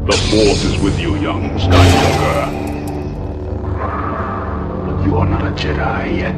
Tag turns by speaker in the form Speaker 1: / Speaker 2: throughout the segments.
Speaker 1: The Force is with you, young Skywalker. But you are not a Jedi yet.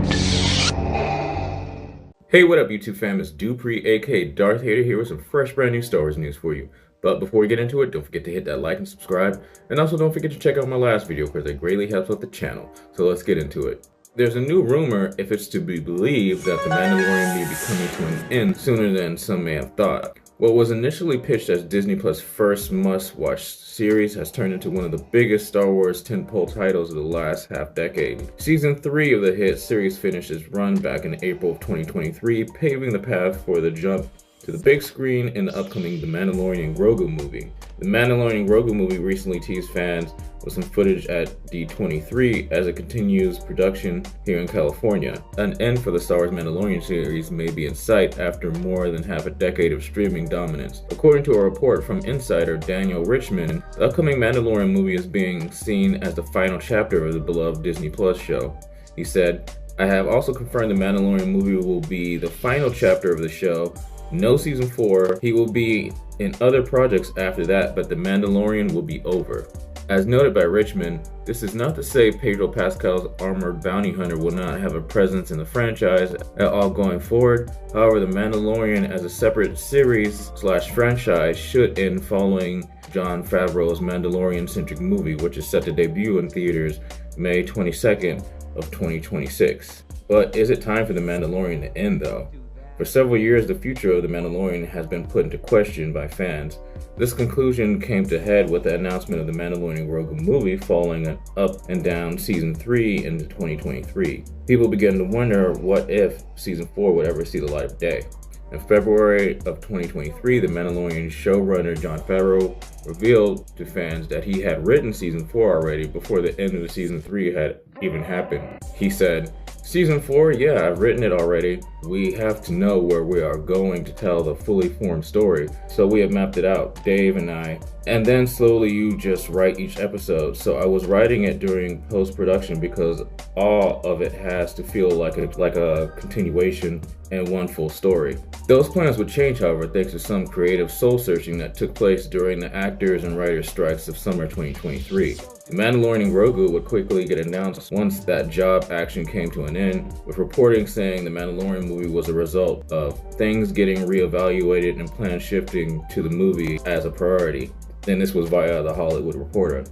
Speaker 2: Hey, what up YouTube fam, it's Dupree aka Darth Hater here with some fresh brand new Star Wars news for you. But before we get into it, don't forget to hit that like and subscribe, and also don't forget to check out my last video because it greatly helps out the channel. So let's get into it. There's a new rumor, if it's to be believed, that The Mandalorian may be coming to an end sooner than some may have thought. What was initially pitched as Disney Plus' first must-watch series has turned into one of the biggest Star Wars tentpole titles of the last half-decade. Season 3 of the hit series finished its run back in April of 2023, paving the path for the jump to the big screen in the upcoming The Mandalorian Grogu movie. The Mandalorian Grogu movie recently teased fans with some footage at D23 as it continues production here in California. An end for the Star Wars Mandalorian series may be in sight after more than half a decade of streaming dominance. According to a report from insider Daniel Richmond, the upcoming Mandalorian movie is being seen as the final chapter of the beloved Disney Plus show. He said, "I have also confirmed the Mandalorian movie will be the final chapter of the show. No season 4, he will be in other projects after that, but The Mandalorian will be over." As noted by Richmond, this is not to say Pedro Pascal's armored bounty hunter will not have a presence in the franchise at all going forward. However, The Mandalorian as a separate series/franchise should end following Jon Favreau's Mandalorian-centric movie, which is set to debut in theaters May 22nd of 2026. But is it time for The Mandalorian to end though? For several years, the future of The Mandalorian has been put into question by fans. This conclusion came to head with the announcement of the Mandalorian Grogu movie following an up and down Season 3 into 2023. People began to wonder what if Season 4 would ever see the light of day. In February of 2023, the Mandalorian showrunner Jon Favreau revealed to fans that he had written Season 4 already before the end of the Season 3 had even happened. He said, "Season 4, yeah, I've written it already. We have to know where we are going to tell the fully formed story. So we have mapped it out, Dave and I. And then slowly you just write each episode. So I was writing it during post-production because all of it has to feel like a continuation and one full story." Those plans would change, however, thanks to some creative soul-searching that took place during the actors and writers strikes of summer 2023. The Mandalorian Grogu would quickly get announced once that job action came to an end, with reporting saying the Mandalorian movie was a result of things getting reevaluated and plans shifting to the movie as a priority. Then this was via The Hollywood Reporter.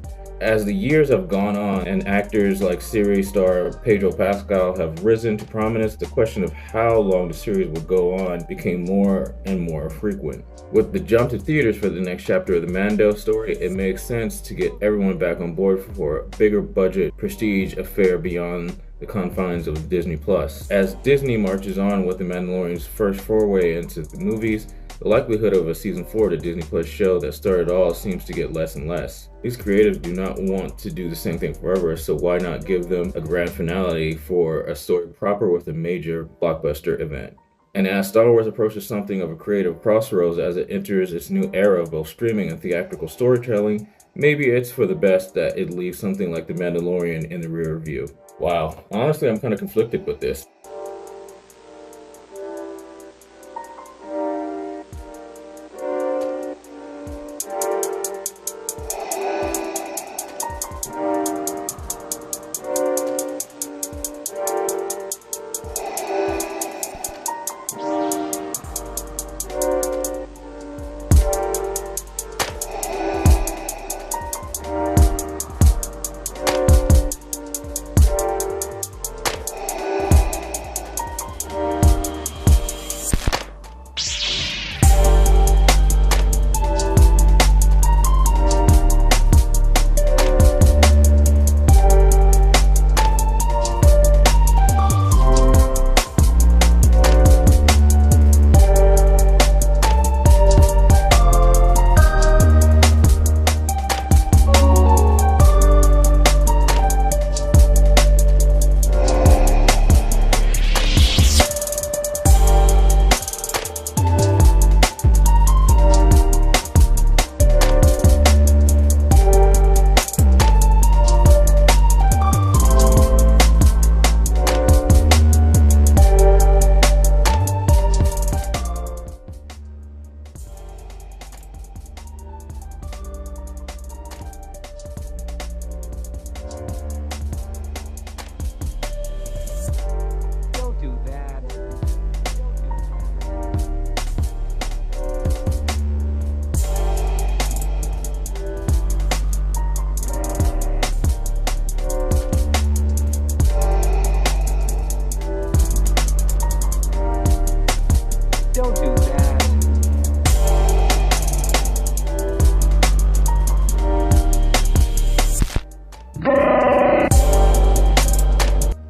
Speaker 2: As the years have gone on and actors like series star Pedro Pascal have risen to prominence, the question of how long the series would go on became more and more frequent. With the jump to theaters for the next chapter of the Mando story, it makes sense to get everyone back on board for a bigger budget prestige affair beyond the confines of Disney Plus. As Disney marches on with The Mandalorian's first foray into the movies, the likelihood of a Season 4 of the Disney Plus show that started all seems to get less and less. These creatives do not want to do the same thing forever, so why not give them a grand finale for a story proper with a major blockbuster event? And as Star Wars approaches something of a creative crossroads as it enters its new era of both streaming and theatrical storytelling, maybe it's for the best that it leaves something like The Mandalorian in the rear view. Wow, honestly I'm kind of conflicted with this.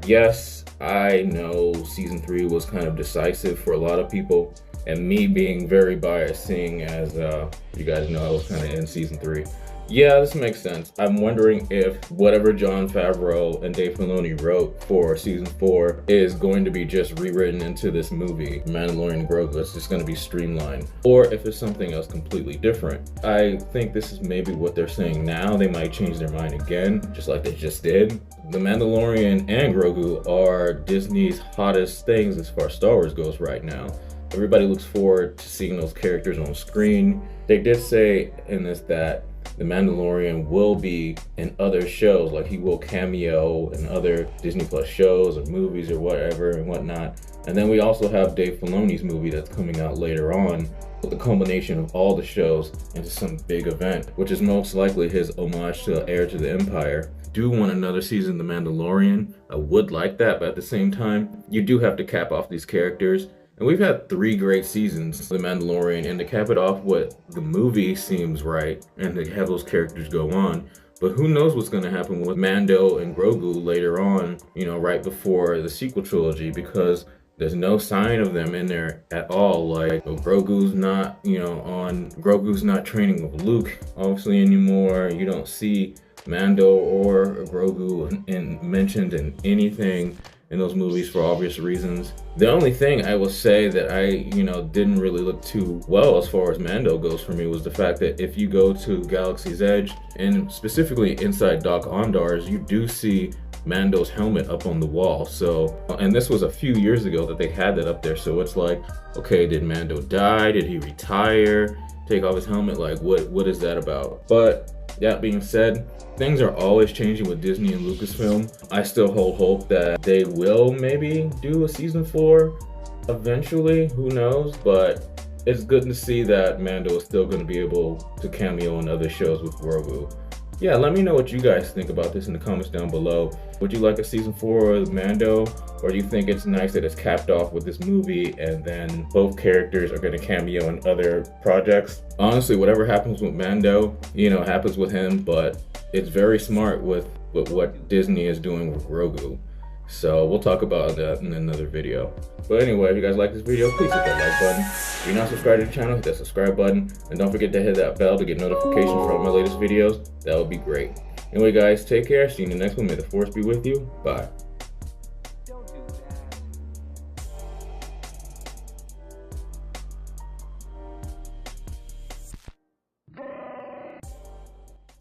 Speaker 2: Yes, I know season 3 was kind of decisive for a lot of people, and me being very biased, seeing as you guys know I was kind of in season 3. Yeah, this makes sense. I'm wondering if whatever Jon Favreau and Dave Filoni wrote for season 4 is going to be just rewritten into this movie, Mandalorian Grogu. It's just going to be streamlined. Or if it's something else completely different. I think this is maybe what they're saying now. They might change their mind again, just like they just did. The Mandalorian and Grogu are Disney's hottest things as far as Star Wars goes right now. Everybody looks forward to seeing those characters on screen. They did say in this that the Mandalorian will be in other shows, like he will cameo in other Disney Plus shows or movies or whatever and whatnot. And then we also have Dave Filoni's movie that's coming out later on, with the culmination of all the shows into some big event, which is most likely his homage to Heir to the Empire. Do want another season of The Mandalorian. I would like that, but at the same time, you do have to cap off these characters. And we've had 3 great seasons of The Mandalorian, and to cap it off with the movie seems right, and to have those characters go on. But who knows what's going to happen with Mando and Grogu later on, you know, right before the sequel trilogy, because there's no sign of them in there at all. Like, Grogu's not, Grogu's not training with Luke, obviously, anymore. You don't see Mando or Grogu mentioned in anything in those movies for obvious reasons. The only thing I will say that I, didn't really look too well as far as Mando goes for me was the fact that if you go to Galaxy's Edge, and specifically inside Doc Ondar's, you do see Mando's helmet up on the wall. So, and this was a few years ago that they had that up there. So it's like, okay, did Mando die? Did he retire? Take off his helmet? Like, what is that about? But that being said, things are always changing with Disney and Lucasfilm. I still hold hope that they will maybe do a season 4 eventually, who knows, but it's good to see that Mando is still going to be able to cameo on other shows with Grogu. Yeah, let me know what you guys think about this in the comments down below. Would you like a season 4 of Mando, or do you think it's nice that it's capped off with this movie and then both characters are going to cameo in other projects? Honestly, whatever happens with Mando, happens with him, but it's very smart with what Disney is doing with Grogu. So we'll talk about that in another video. But anyway, if you guys like this video, please hit that like button. If you're not subscribed to the channel, hit that subscribe button. And don't forget to hit that bell to get notifications from my latest videos. That would be great. Anyway guys, take care. See you in the next one. May the force be with you. Bye.